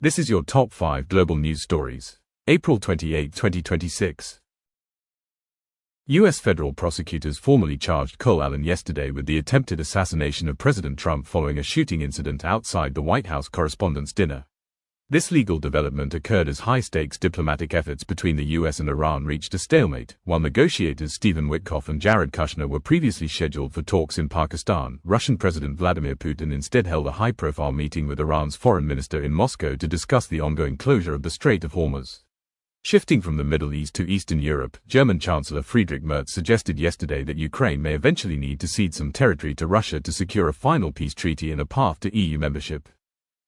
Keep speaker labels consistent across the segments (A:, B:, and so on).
A: This is your top 5 global news stories. April 28, 2026. U.S. federal prosecutors formally charged Cole Allen yesterday with the attempted assassination of President Trump following a shooting incident outside the White House Correspondents' Dinner. This legal development occurred as high-stakes diplomatic efforts between the U.S. and Iran reached a stalemate, while negotiators Stephen Witkoff and Jared Kushner were previously scheduled for talks in Pakistan. Russian President Vladimir Putin instead held a high-profile meeting with Iran's foreign minister in Moscow to discuss the ongoing closure of the Strait of Hormuz. Shifting from the Middle East to Eastern Europe, German Chancellor Friedrich Merz suggested yesterday that Ukraine may eventually need to cede some territory to Russia to secure a final peace treaty and a path to EU membership.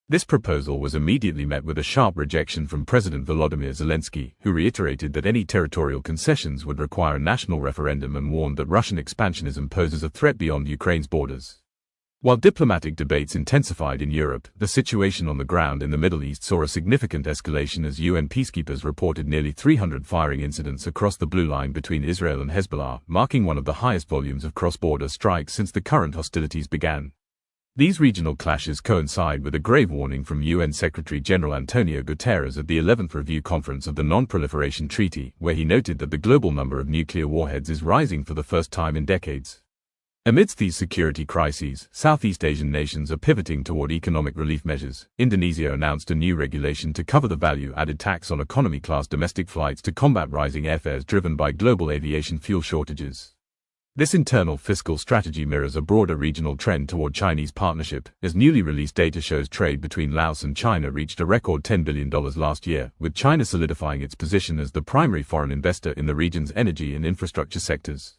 A: This proposal was immediately met with a sharp rejection from President Volodymyr Zelensky, who reiterated that any territorial concessions would require a national referendum and warned that Russian expansionism poses a threat beyond Ukraine's borders. While diplomatic debates intensified in Europe, the situation on the ground in the Middle East saw a significant escalation as UN peacekeepers reported nearly 300 firing incidents across the blue line between Israel and Hezbollah, marking one of the highest volumes of cross-border strikes since the current hostilities began. These regional clashes coincide with a grave warning from UN Secretary-General Antonio Guterres at the 11th Review Conference of the Non-Proliferation Treaty, where he noted that the global number of nuclear warheads is rising for the first time in decades. Amidst these security crises, Southeast Asian nations are pivoting toward economic relief measures. Indonesia announced a new regulation to cover the value-added tax on economy-class domestic flights to combat rising airfares driven by global aviation fuel shortages. This internal fiscal strategy mirrors a broader regional trend toward Chinese partnership, as newly released data shows trade between Laos and China reached a record $10 billion last year, with China solidifying its position as the primary foreign investor in the region's energy and infrastructure sectors.